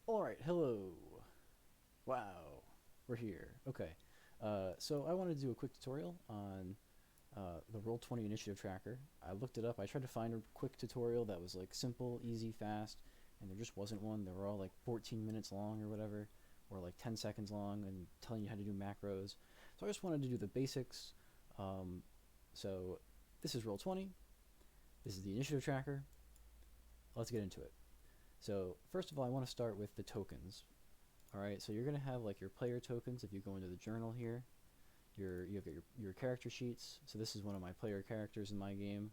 Alright, hello. Wow, we're here. Okay, so I wanted to do a quick tutorial on the Roll20 Initiative Tracker. I looked it up. I tried to find a quick tutorial that was like simple, easy, fast, and there just wasn't one. They were all like 14 minutes long or whatever, or like 10 seconds long and telling you how to do macros. So I just wanted to do the basics. Um, so this is Roll20. This is the Initiative Tracker. Let's get into it. So first of all, I want to start with the tokens. Alright, so you're going to have like your player tokens if you go into the journal here. You've got your character sheets. So this is one of my player characters in my game.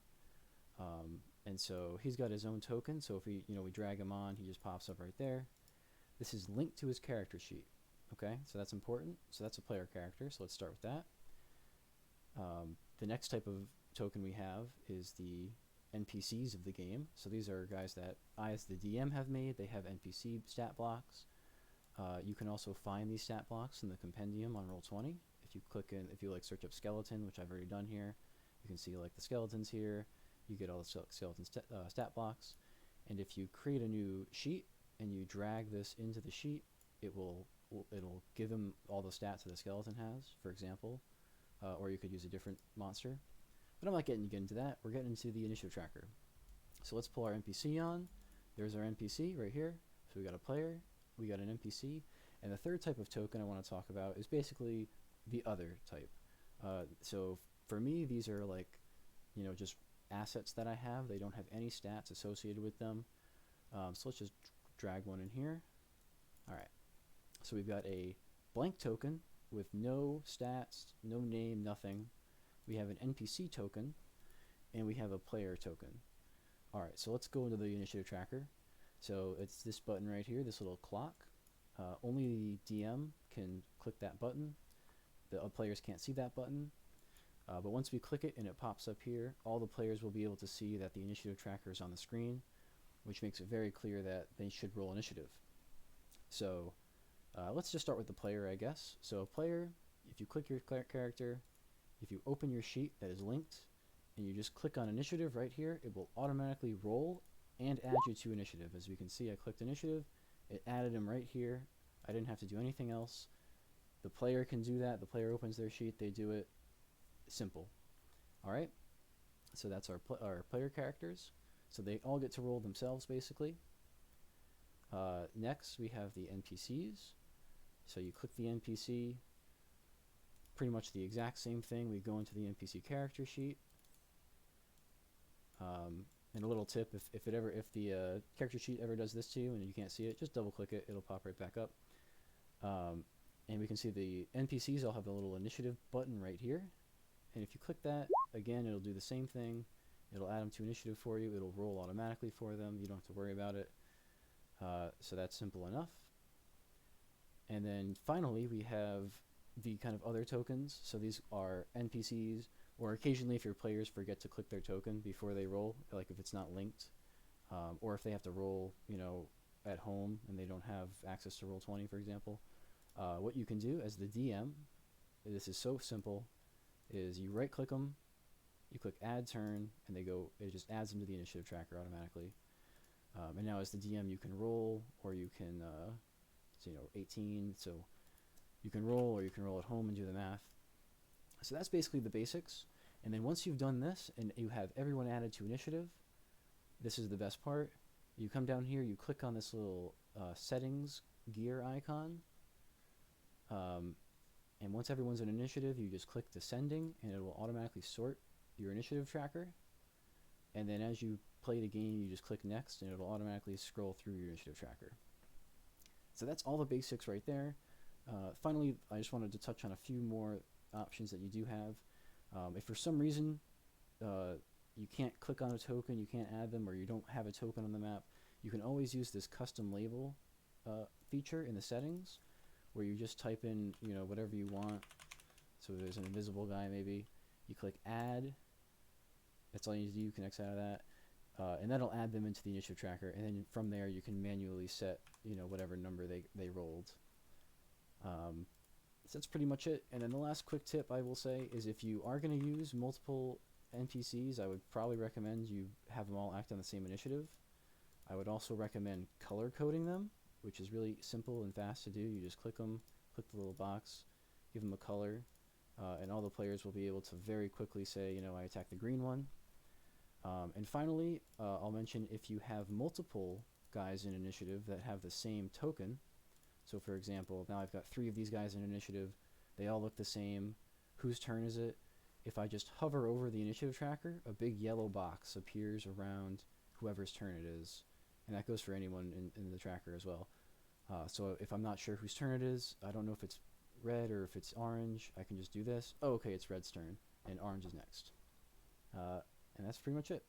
And so he's got his own token, so if we drag him on, he just pops up right there. This is linked to his character sheet. Okay, so that's important. So that's a player character, so let's start with that. The next type of token we have is the NPCs of the game. So these are guys that I, as the DM, have made. They have NPC stat blocks. You can also find these stat blocks in the compendium on Roll20. If you if you like search up skeleton, which I've already done here, you can see like the skeletons here. You get all the skeleton stat blocks. And if you create a new sheet and you drag this into the sheet, it'll give him all the stats that the skeleton has, for example. Or you could use a different monster. But I'm not getting into that. We're getting into the initiative tracker. So let's pull our NPC on. There's our NPC right here. So we got a player, we got an NPC, and the third type of token I want to talk about is basically the other type. So for me, these are like, just assets that I have. They don't have any stats associated with them. So let's just drag one in here. All right. So we've got a blank token with no stats, no name, nothing. We have an NPC token, and we have a player token. All right, so let's go into the initiative tracker. So it's this button right here, this little clock. Only the DM can click that button. The players can't see that button. But once we click it and it pops up here, all the players will be able to see that the initiative tracker is on the screen, which makes it very clear that they should roll initiative. So let's just start with the player, I guess. So a player, if you click your character, if you open your sheet that is linked, and you just click on initiative right here, it will automatically roll and add you to initiative. As we can see, I clicked initiative, it added him right here. I didn't have to do anything else. The player can do that. The player opens their sheet, they do it. Simple. All right, so that's our player characters. So they all get to roll themselves, basically. Next, we have the NPCs. So you click the NPC, pretty much the exact same thing. We go into the NPC character sheet. And a little tip, if the character sheet ever does this to you and you can't see it, just double click it, it'll pop right back up. And we can see the NPCs all have a little initiative button right here. And if you click that, again, it'll do the same thing. It'll add them to initiative for you. It'll roll automatically for them. You don't have to worry about it. So that's simple enough. And then finally, we have the kind of other tokens. So these are NPCs, or occasionally if your players forget to click their token before they roll, like if it's not linked, or if they have to roll, at home and they don't have access to Roll20, for example. What you can do as the DM, this is so simple, is you right click them, you click add turn, and it just adds them to the initiative tracker automatically. And now as the DM, you can roll, or you can, 18, so you can roll, or you can roll at home and do the math. So that's basically the basics. And then once you've done this and you have everyone added to initiative, this is the best part. You come down here, you click on this little settings gear icon. And once everyone's in initiative, you just click descending and it will automatically sort your initiative tracker. And then as you play the game, you just click next and it'll automatically scroll through your initiative tracker. So that's all the basics right there. Finally, I just wanted to touch on a few more options that you do have. If for some reason you can't click on a token, you can't add them, or you don't have a token on the map, you can always use this custom label feature in the settings, where you just type in whatever you want. So there's an invisible guy, maybe. You click add. That's all you need to do. You can X out of that. And that'll add them into the initiative tracker, and then from there you can manually set whatever number they rolled. So that's pretty much it. And then the last quick tip I will say is, if you are going to use multiple NPCs, I would probably recommend you have them all act on the same initiative. I would also recommend color coding them. which is really simple and fast to do. You just click them, click the little box, give them a color, and all the players will be able to very quickly say, I attack the green one. And finally, I'll mention if you have multiple guys in initiative that have the same token. So for example, now I've got 3 of these guys in initiative. They all look the same. Whose turn is it? If I just hover over the initiative tracker, a big yellow box appears around whoever's turn it is. And that goes for anyone in the tracker as well. So if I'm not sure whose turn it is, I don't know if it's red or if it's orange, I can just do this. Oh, okay, it's red's turn, and orange is next. And that's pretty much it.